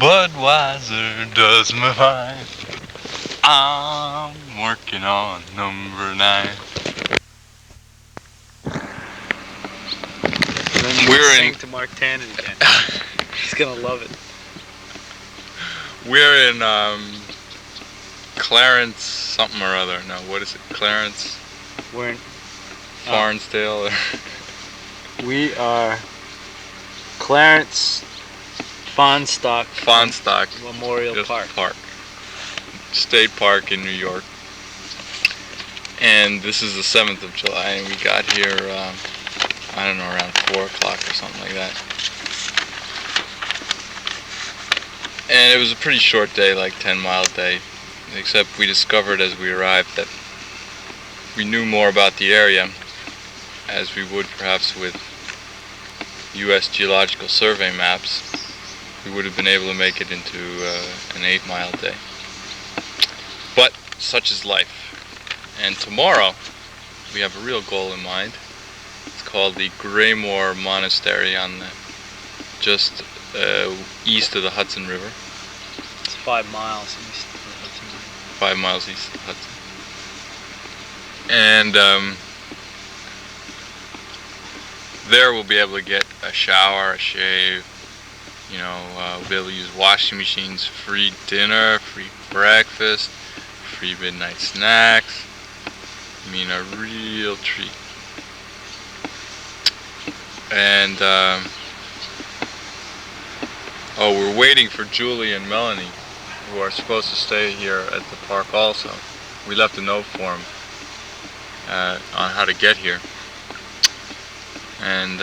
Budweiser does me fine. I'm working on number 9. And then We're sing in- to Mark Tannen again. He's gonna love it. We're in Clarence something or other. No, what is it? Clarence We're in. Farnsdale. We are Clarence Fonsstock Memorial just Park. State Park in New York. And this is the 7th of July, and we got here, I don't know, around 4 o'clock or something like that. And it was a pretty short day, like 10-mile day, except we discovered as we arrived that we knew more about the area, as we would perhaps with U.S. Geological Survey maps. We would have been able to make it into an 8-mile day. But such is life. And tomorrow we have a real goal in mind. It's called the Graymoor Monastery on the just east of the Hudson River. It's 5 miles east of the Hudson River. 5 miles east of the Hudson. And there we'll be able to get a shower, a shave, you know, we'll be able to use washing machines, free dinner, free breakfast, free midnight snacks. I mean, a real treat. And oh, we're waiting for Julie and Melanie, who are supposed to stay here at the park also. We left a note for them on how to get here, and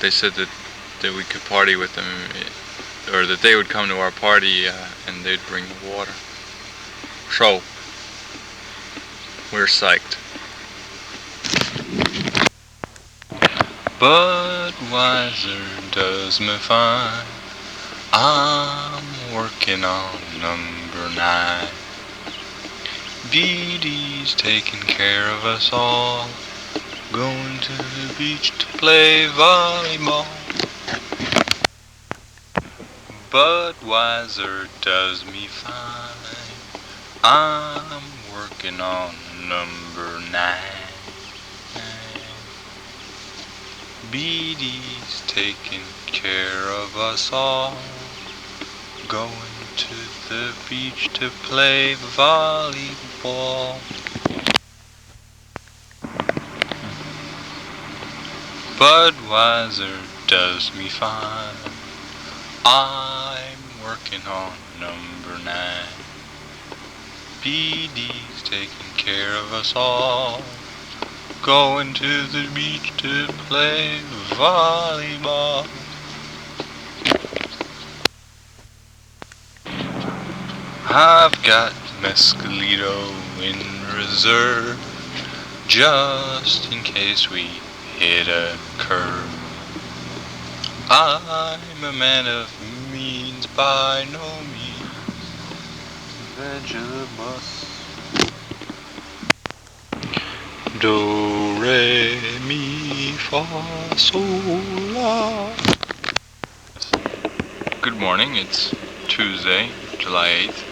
they said that we could party with them, or that they would come to our party and they'd bring the water. So we're psyched. Budweiser does me fine. I'm working on number 9. BD's taking care of us all. Going to the beach to play volleyball. Budweiser does me fine. I'm working on number 9. BD's taking care of us all. Going to the beach to play volleyball. Budweiser does me fine. I'm working on number 9. BD's taking care of us all. Going to the beach to play volleyball. I've got Mescalito in reserve, just in case we hit a curve. I'm a man of means, by no means vegetables. Do, re, mi, fa, sol, la. Good morning, it's Tuesday, July 8th.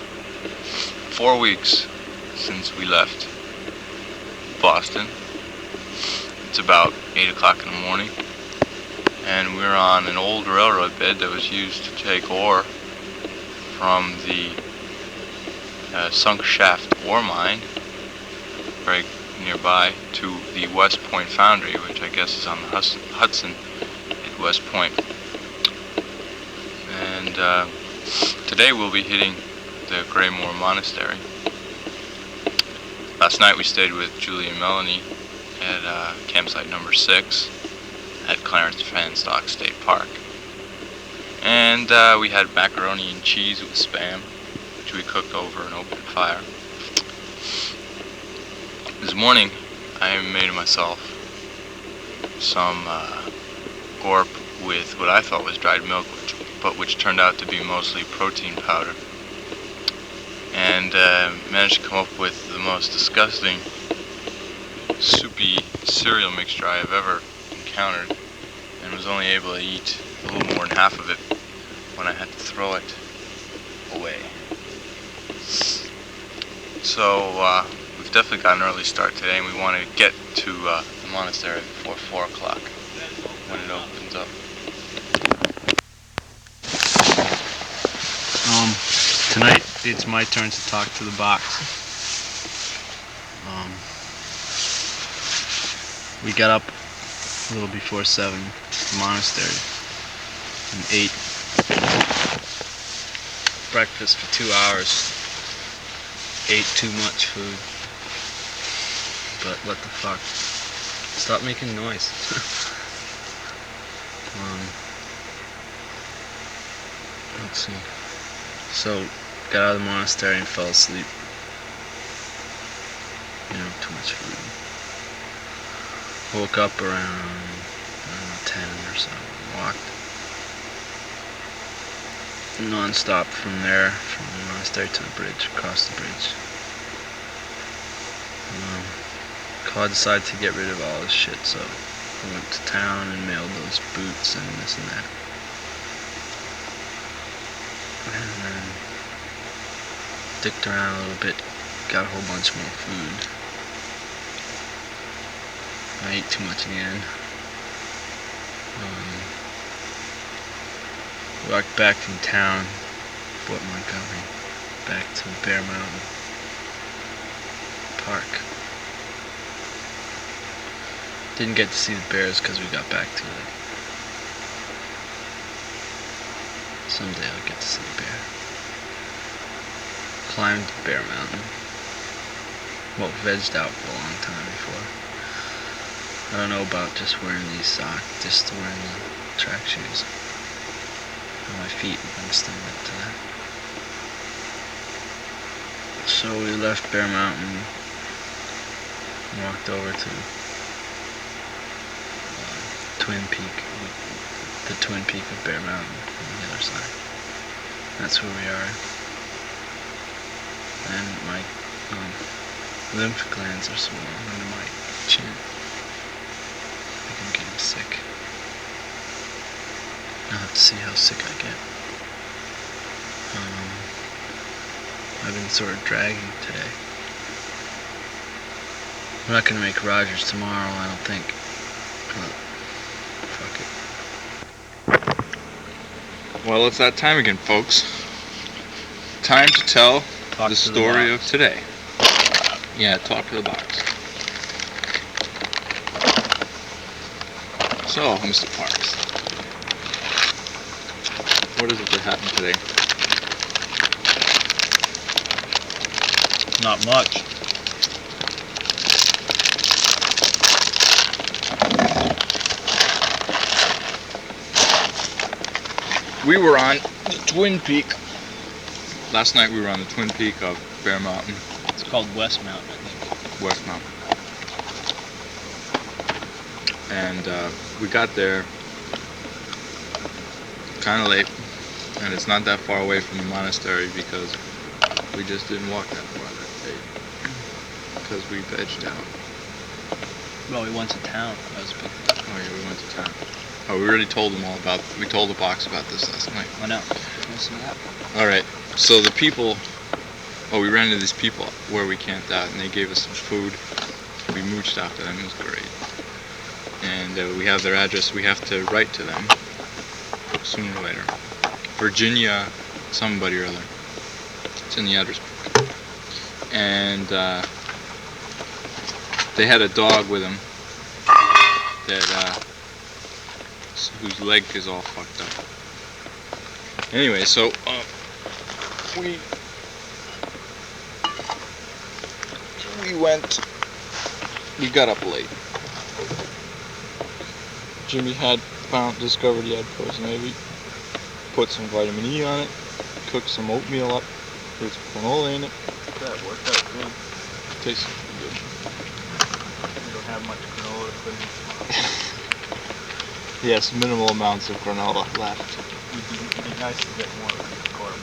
4 weeks since we left Boston. It's about 8 o'clock in the morning, and we're on an old railroad bed that was used to take ore from the sunk shaft ore mine very nearby to the West Point Foundry, which I guess is on the Hudson at West Point. And today we'll be hitting the Graymoor Monastery. Last night we stayed with Julie and Melanie at campsite number 6 at Clarence Fonsstock State Park. And we had macaroni and cheese with Spam, which we cooked over an open fire. This morning I made myself some gorp with what I thought was dried milk, but which turned out to be mostly protein powder. And managed to come up with the most disgusting soupy cereal mixture I have ever encountered, and was only able to eat a little more than half of it when I had to throw it away. So we've definitely got an early start today, and we want to get to the monastery before 4 o'clock when it opens up. Tonight it's my turn to talk to the box. We got up a little before 7 to the monastery and ate breakfast for 2 hours. Ate too much food. But what the fuck? Stop making noise. Let's see. So, got out of the monastery and fell asleep. Too much food. Woke up around, 10 or so. Walked non-stop from there, from the monastery to the bridge, across the bridge. Claude decided to get rid of all his shit, so I went to town and mailed those boots and this and that. And then dicked around a little bit, got a whole bunch more food. I ate too much again. Walked back from town, Fort Montgomery, back to Bear Mountain Park. Didn't get to see the bears because we got back too late. Someday I'll get to see the bear. Climbed Bear Mountain. Well, vegged out for a long time before. I don't know about just wearing these socks, just wearing the track shoes. My feet are going to stand up to that. So we left Bear Mountain, walked over to Twin Peak, the Twin Peak of Bear Mountain on the other side. That's where we are. And my lymph glands are swollen under my chin. I think I'm getting sick. I'll have to see how sick I get. I've been sort of dragging today. I'm not going to make Rogers tomorrow, I don't think. But fuck it. Well, it's that time again, folks. Time to tell the story of today. Yeah, talk to the box. So, Mr. Parks, what is it that happened today? Not much. We were on the Twin Peak. Last night we were on the Twin Peak of Bear Mountain. It's called West Mountain, I think. West Mountain. And we got there kind of late, and it's not that far away from the monastery because we just didn't walk that far that day because we vegged out. Well, we went to town. That was a big thing. Oh yeah, we went to town. Oh, we already told them all about. We told the box about this last night. I know. Listen to that. All right. So the people. Oh, we ran into these people where we camped out, and they gave us some food. We mooched after them. It was great. And we have their address. We have to write to them sooner or later. Virginia, somebody or other. It's in the address book. And they had a dog with them that whose leg is all fucked up. Anyway, so we got up late. Jimmy had discovered he had poison ivy. Put some vitamin E on it. Cooked some oatmeal up. Put some granola in it. That worked out good. Tastes pretty good. We don't have much granola to put in. Yes, minimal amounts of granola left. It'd be nice to get more gorp.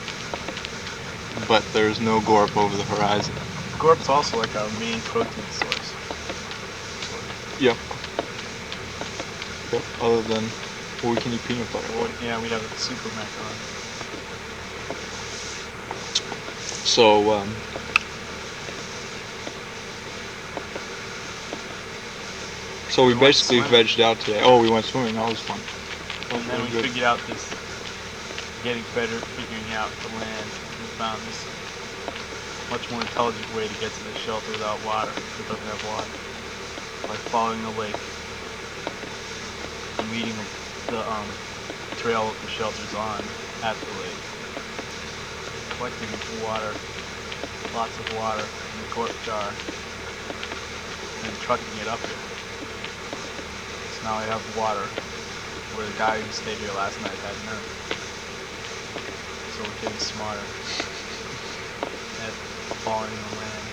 But there's no gorp over the horizon. Gorp's also like our main protein source. Yep. Yep. Other than, well, we can eat peanut butter. Well, yeah, we'd have a super macaroni. So so we basically vegged out today. Oh, we went swimming. That was fun. And then we figured out this, getting better at figuring out the land. We found this much more intelligent way to get to the shelter without water. It doesn't have water. By following the lake and meeting the trail that the shelter's on at the lake. Collecting water, lots of water in the quart jar, and trucking it up here. So now I have water where the guy who stayed here last night had none. So we're getting smarter at following the land.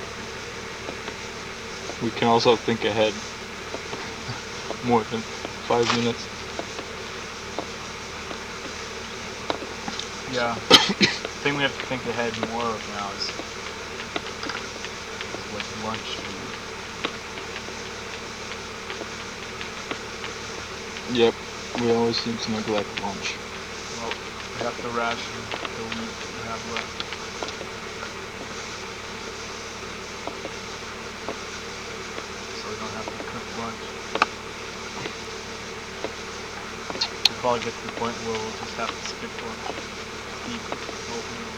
We can also think ahead more than 5 minutes. Yeah. The thing we have to think ahead more of now is what lunch we eat. Yep, we always seem to neglect lunch. Well, we have to ration the meat we have left. So we don't have to cook lunch. We'll probably get to the point where we'll just have to skip lunch. Eat oatmeal.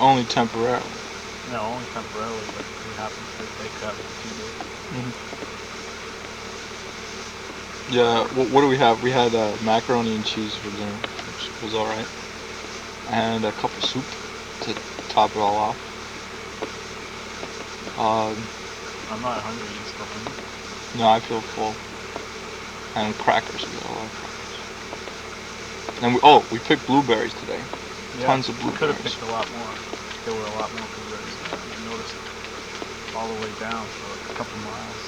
Only temporarily. No, only temporarily, but it happens to take that for 2 days. Yeah, what do we have? We had macaroni and cheese for dinner, which was alright. And a cup of soup to top it all off. I'm not hungry, you still hungry? No, I feel full. And crackers, we got a lot of crackers. And we picked blueberries today. Yeah, Tons of we could have blueberries. picked a lot more. There were a lot more blueberries. I noticed all the way down for a couple miles.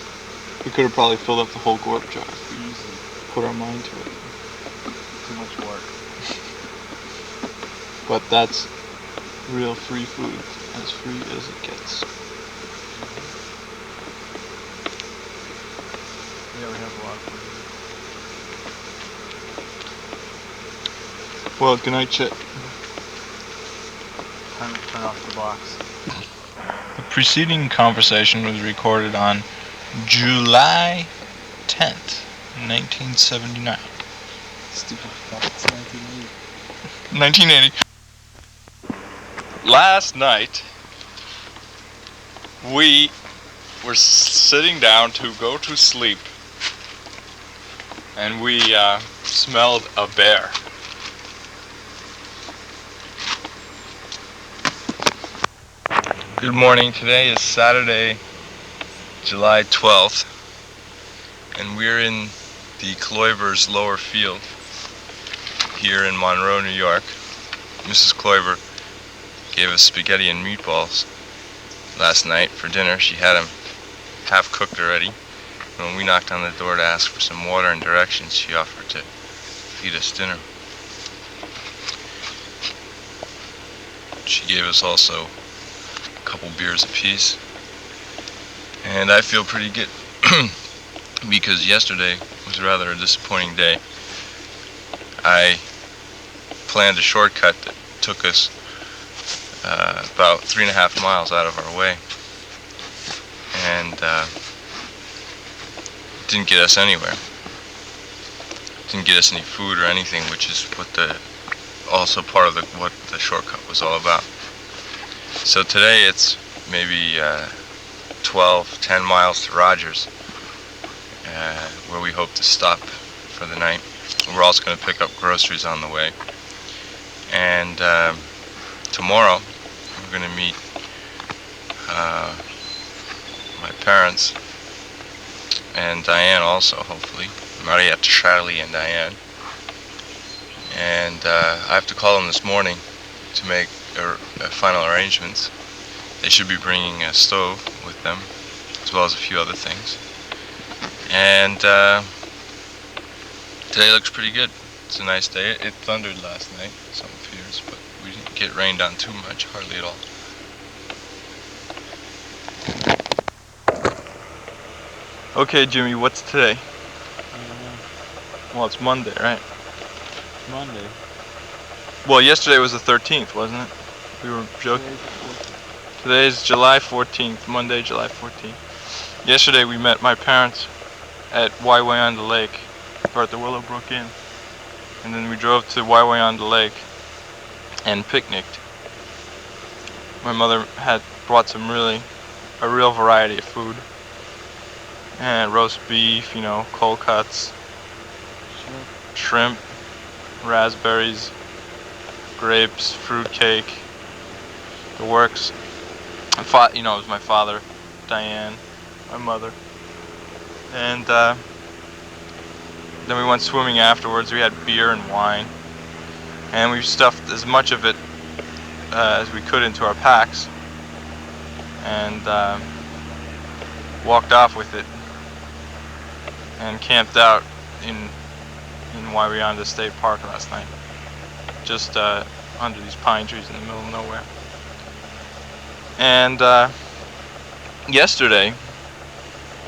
We could have probably filled up the whole gourd jar if we Easy. put our mind to it. Too much work. But that's real free food, as free as it gets. Yeah, we have a lot of food. Well, good night, Chit. Time to turn off the box. The preceding conversation was recorded on July 10th, 1979. Stupid fuck, it's 1980. 1980. Last night, we were sitting down to go to sleep, and we smelled a bear. Good morning. Today is Saturday, July 12th, and we're in the Kloiber's lower field here in Monroe, New York. Mrs. Kloiber gave us spaghetti and meatballs last night for dinner. She had them half cooked already. And when we knocked on the door to ask for some water and directions, she offered to feed us dinner. She gave us also a couple beers apiece. And I feel pretty good because yesterday was rather a disappointing day. I planned a shortcut that took us about 3.5 miles out of our way, and didn't get us anywhere. Didn't get us any food or anything, which is what also part of what the shortcut was all about. So today it's maybe 10 miles to Rogers, where we hope to stop for the night. We're also going to pick up groceries on the way. And tomorrow we're going to meet my parents and Diane also, hopefully. Mariette, Charlie, and Diane. And I have to call them this morning to make final arrangements. They should be bringing a stove with them, as well as a few other things. And today looks pretty good. It's a nice day. It thundered last night, some fears, but we didn't get rained on too much, hardly at all. Okay, Jimmy, what's today? Well, it's Monday, right? Monday. Well, yesterday was the 13th, wasn't it? We were joking. Today's July 14th, Monday, July 14th. Yesterday we met my parents at Waiwayanda Lake, or at the Willowbrook Inn. And then we drove to Waiwayanda Lake and picnicked. My mother had brought a real variety of food. And roast beef, cold cuts, shrimp, raspberries, grapes, fruit cake, the works. It was my father, Diane, my mother. And then we went swimming afterwards. We had beer and wine. And we stuffed as much of it as we could into our packs. And walked off with it. And camped out in Waiwayanda State Park last night. Just under these pine trees in the middle of nowhere. And yesterday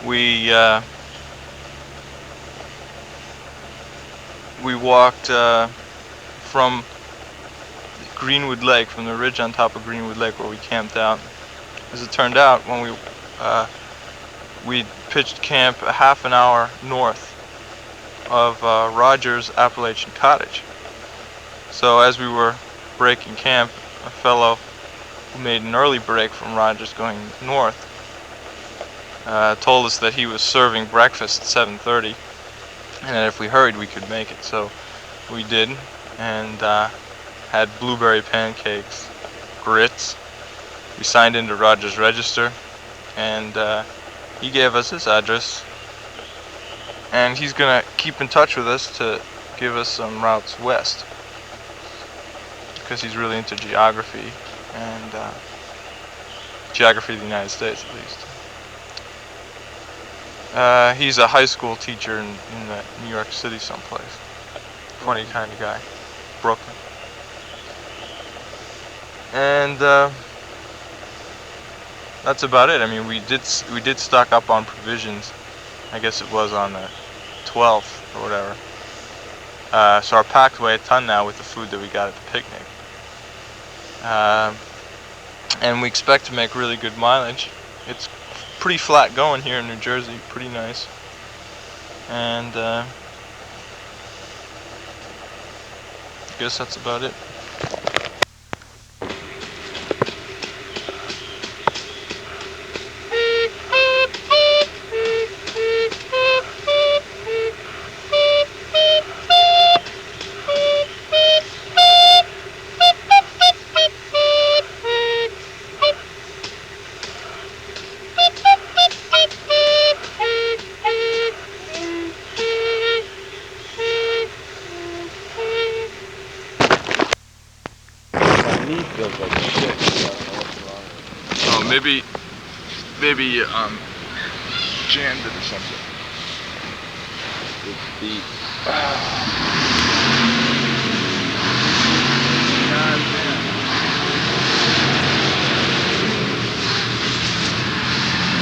we walked from Greenwood Lake, from the ridge on top of Greenwood Lake where we camped out. As it turned out, when we pitched camp a half an hour north of Rogers Appalachian Cottage. So as we were breaking camp, a fellow who made an early break from Rogers going north told us that he was serving breakfast at 7:30 and that if we hurried we could make it. So we did, and had blueberry pancakes, grits. We signed into Rogers Register, and he gave us his address, and he's gonna keep in touch with us to give us some routes west, because he's really into geography, and geography of the United States at least. He's a high school teacher in New York City someplace. Funny kind of guy. Brooklyn. And that's about it. I mean, we did stock up on provisions. I guess it was on the 12th or whatever. So our packs weigh a ton now with the food that we got at the picnic. And we expect to make really good mileage. It's pretty flat going here in New Jersey, pretty nice. And I guess that's about it. Oh, maybe jammed it or something. It's deep.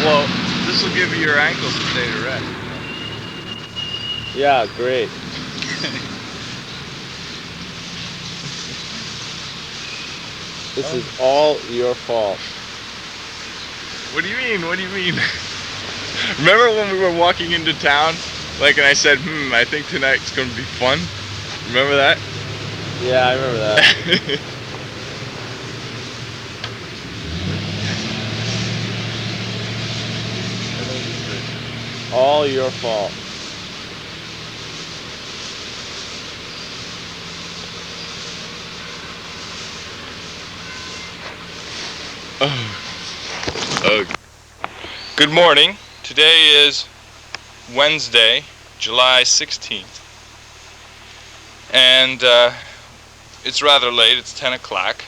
Well, this will give you your ankles a day to rest. Yeah, great. This is all your fault. What do you mean? What do you mean? Remember when we were walking into town, and I said, I think tonight's gonna be fun? Remember that? Yeah, I remember that. All your fault. Okay. Good morning. Today is Wednesday, July 16th. And it's rather late. It's 10 o'clock.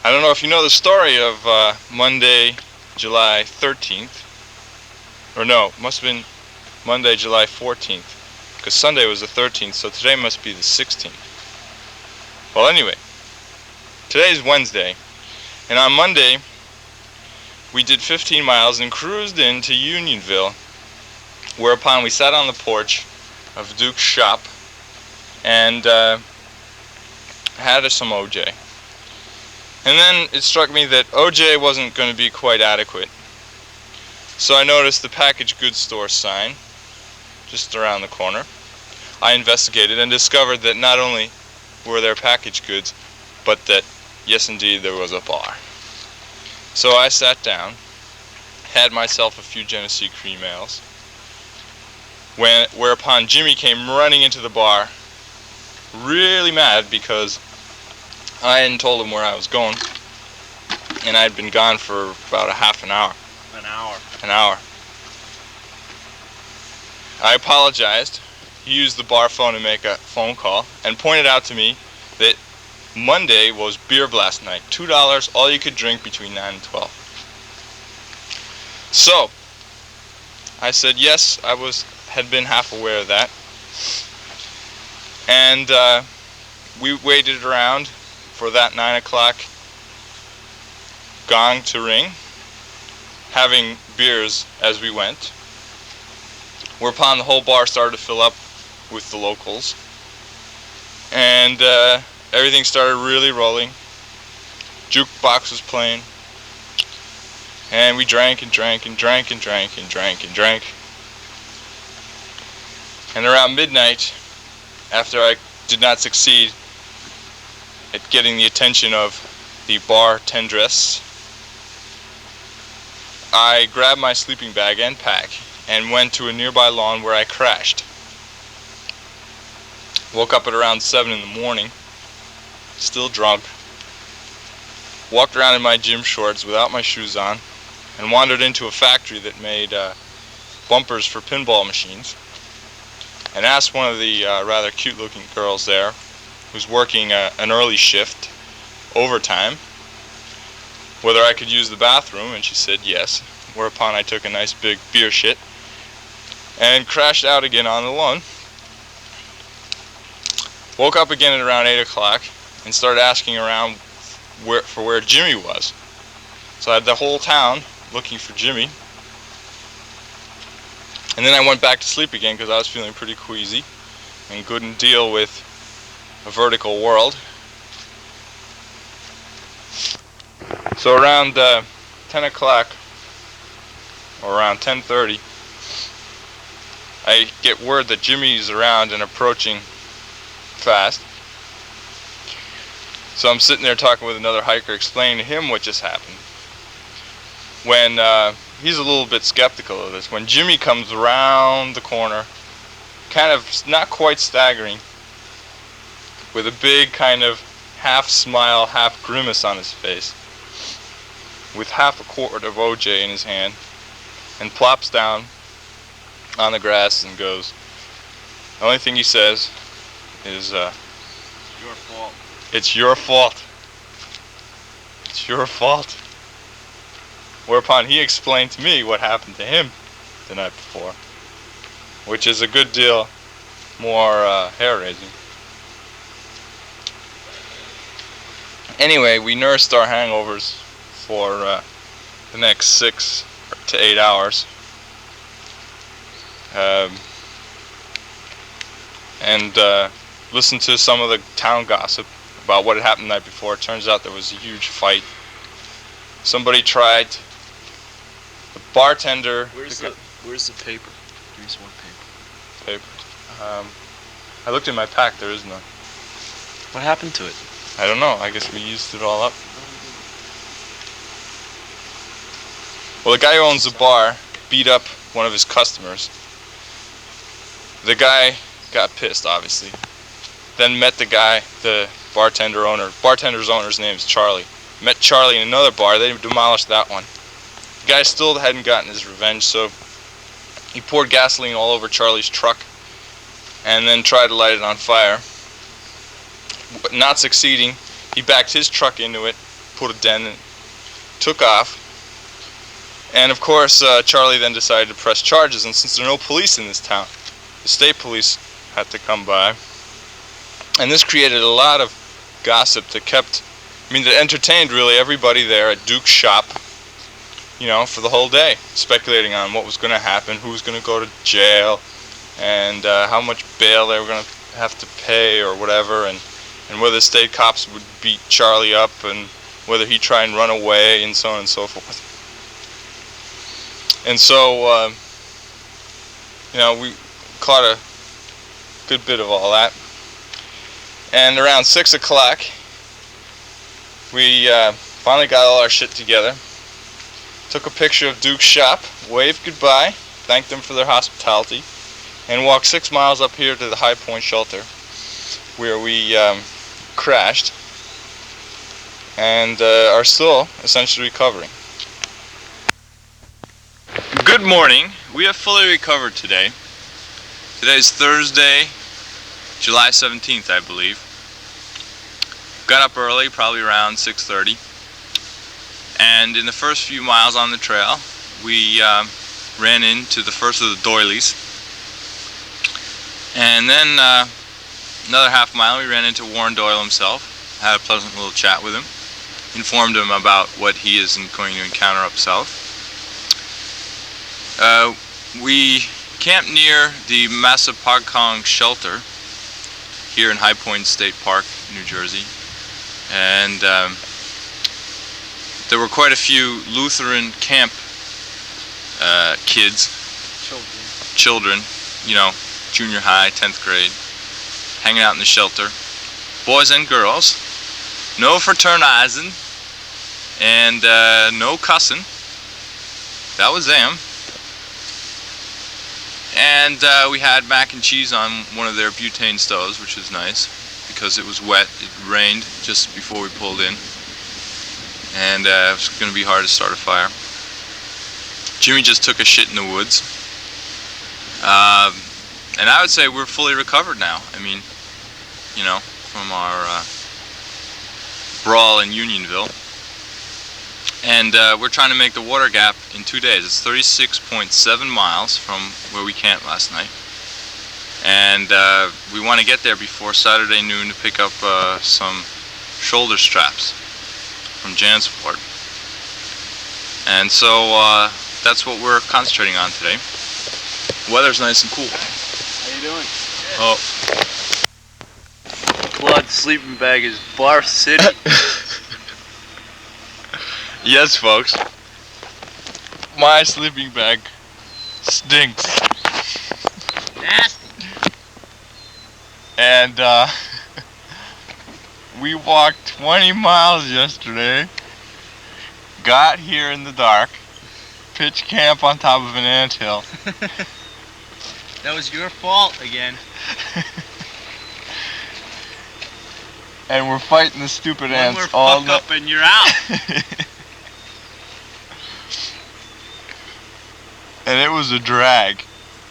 I don't know if you know the story of Monday, July 13th. Or no, it must have been Monday, July 14th. Because Sunday was the 13th, so today must be the 16th. Well, anyway, today's Wednesday. And on Monday, we did 15 miles and cruised into Unionville, whereupon we sat on the porch of Duke's shop and had some OJ. And then it struck me that OJ wasn't going to be quite adequate. So I noticed the packaged goods store sign just around the corner. I investigated and discovered that not only were there packaged goods, but that, yes indeed, there was a bar. So I sat down, had myself a few Genesee cream ales, whereupon Jimi came running into the bar, really mad because I hadn't told him where I was going, and I'd been gone for about a half an hour. An hour. I apologized. He used the bar phone to make a phone call and pointed out to me that Monday was beer blast night. $2, all you could drink between 9 and 12. So I said yes, I had been half aware of that. And we waited around for that 9 o'clock gong to ring, having beers as we went, whereupon the whole bar started to fill up with the locals, and everything started really rolling. Jukebox was playing, and we drank and drank and drank and drank and drank and drank. And around midnight, after I did not succeed at getting the attention of the bartendress, I grabbed my sleeping bag and pack and went to a nearby lawn where I crashed. Woke up at around 7 in the morning, still drunk, walked around in my gym shorts without my shoes on, and wandered into a factory that made bumpers for pinball machines, and asked one of the rather cute looking girls there, who's working an early shift, overtime, whether I could use the bathroom, and she said yes, whereupon I took a nice big beer shit and crashed out again on the lawn. Woke up again at around 8 o'clock and started asking around where Jimi was. So I had the whole town looking for Jimi. And then I went back to sleep again because I was feeling pretty queasy and couldn't deal with a vertical world. So around 10 o'clock, or around 10:30, I get word that Jimi's around and approaching fast. So I'm sitting there talking with another hiker, explaining to him what just happened. When he's a little bit skeptical of this, when Jimi comes around the corner, kind of not quite staggering, with a big kind of half smile, half grimace on his face, with half a quart of OJ in his hand, and plops down on the grass and goes, the only thing he says is, Your fault. "It's your fault. It's your fault." Whereupon he explained to me what happened to him the night before, which is a good deal more hair-raising. Anyway, we nursed our hangovers for the next 6 to 8 hours. And listened to some of the town gossip about what had happened the night before. It turns out there was a huge fight. Somebody tried, the bartender... Where's the paper? Give me some more paper. I looked in my pack, there is none. What happened to it? I don't know, I guess we used it all up. Well, the guy who owns the bar beat up one of his customers. The guy got pissed, obviously. Then met the guy, the bartender's owner's name is Charlie. Met Charlie in another bar, they demolished that one. The guy still hadn't gotten his revenge, so he poured gasoline all over Charlie's truck and then tried to light it on fire. But not succeeding, he backed his truck into it, put a dent in it, took off. And of course, Charlie then decided to press charges, and since there are no police in this town, the state police had to come by. And this created a lot of gossip that entertained really everybody there at Duke's shop, for the whole day, speculating on what was going to happen, who was going to go to jail, and how much bail they were going to have to pay or whatever. And and whether state cops would beat Charlie up, and whether he'd try and run away, and so on and so forth. And so, you know, we caught a good bit of all that. And around 6 o'clock, we finally got all our shit together. Took a picture of Duke's shop, waved goodbye, thanked them for their hospitality, and walked 6 miles up here to the High Point shelter, where we crashed, and are still essentially recovering. Good morning. We have fully recovered today. Today is Thursday, July 17th, I believe. Got up early, probably around 6:30. And in the first few miles on the trail, we ran into the first of the doilies. And then another half mile, we ran into Warren Doyle himself. Had a pleasant little chat with him. Informed him about what he is going to encounter up south. We camped near the Massapogcong shelter here in High Point State Park, New Jersey. And there were quite a few Lutheran camp kids, children, you know, junior high, 10th grade, hanging out in the shelter. Boys and girls, no fraternizing, and no cussing. That was them. And we had mac and cheese on one of their butane stoves, which was nice because it was wet. It rained just before we pulled in, and it was going to be hard to start a fire. Jimmy just took a shit in the woods, and I would say we're fully recovered now. I mean, you know, from our brawl in Unionville. And we're trying to make the water gap in 2 days. It's 36.7 miles from where we camped last night. And we want to get there before Saturday noon to pick up some shoulder straps from Jansport. And so that's what we're concentrating on today. Weather's nice and cool. How you doing? Oh. Claude's sleeping bag is Bar City. Yes, folks. My sleeping bag stinks. Nasty. And we walked 20 miles yesterday. Got here in the dark. Pitched camp on top of an anthill. That was your fault again. And we're fighting the stupid ants One more all fuck night. up and you're out. And it was a drag,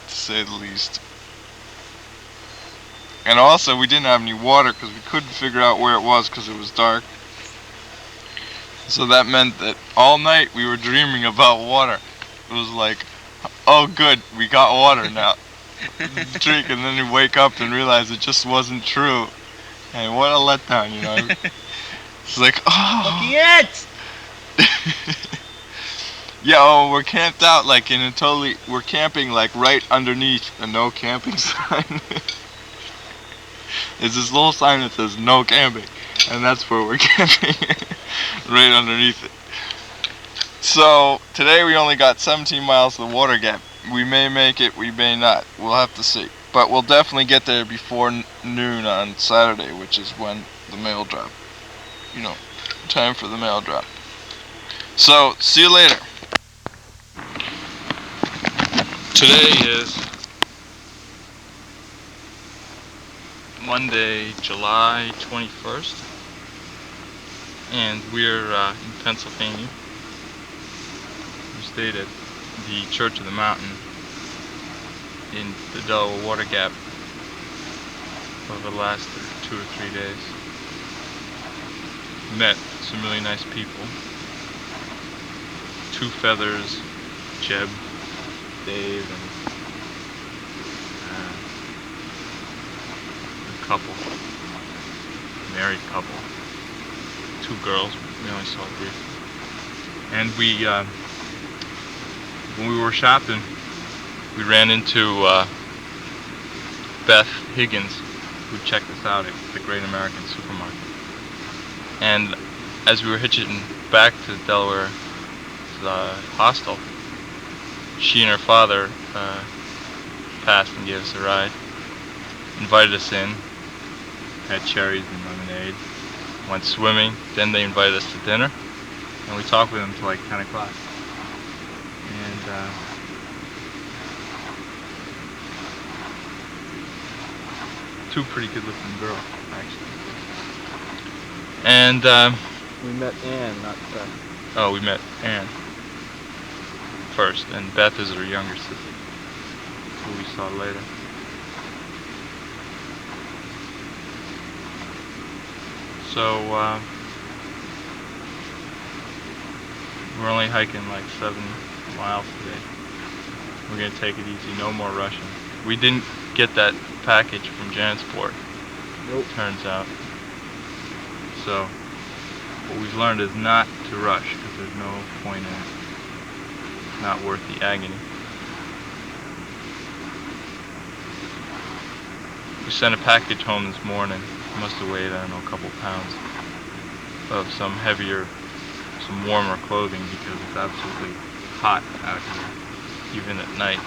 to say the least. And also, we didn't have any water because we couldn't figure out where it was because it was dark. So that meant that all night we were dreaming about water. It was like, oh good, we got water now. Drink, and then you wake up and realize it just wasn't true. And what a letdown, you know. It's like, oh. Lucky ants! Yeah, oh, we're camped out like in a totally, we're camping like right underneath a no camping sign. It's this little sign that says no camping, and that's where we're camping, right underneath it. So, today we only got 17 miles of the water gap. We may make it, we may not, we'll have to see. But we'll definitely get there before noon on Saturday, which is when the mail drop. You know, time for the mail drop. So, see you later. Today is Monday, July 21st, and we're in Pennsylvania. We stayed at the Church of the Mountain in the Delaware Water Gap over the last 2 or 3 days. Met some really nice people. Two Feathers, Jeb, Dave, and a couple, married couple, 2 girls, we only saw briefly. And we, when we were shopping, we ran into Beth Higgins, who checked us out at the Great American Supermarket. And as we were hitching back to Delaware, the hostel, she and her father passed and gave us a ride, invited us in, had cherries and lemonade, went swimming, then they invited us to dinner, and we talked with them till like 10 o'clock. And two pretty good looking girls, actually. And We met Ann, not Beth. oh, we met Ann first, and Beth is her younger sister, who we saw later. So we're only hiking like 7 miles today. We're gonna take it easy, no more rushing. We didn't get that package from Jansport, Nope. turns out. So what we've learned is not to rush, because there's no point in it. It's not worth the agony. We sent a package home this morning. It must have weighed, I don't know, a couple pounds of some heavier, some warmer clothing, because it's absolutely hot out here, even at night.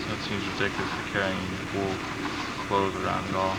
So it seems ridiculous to carrying wool clothes around at all.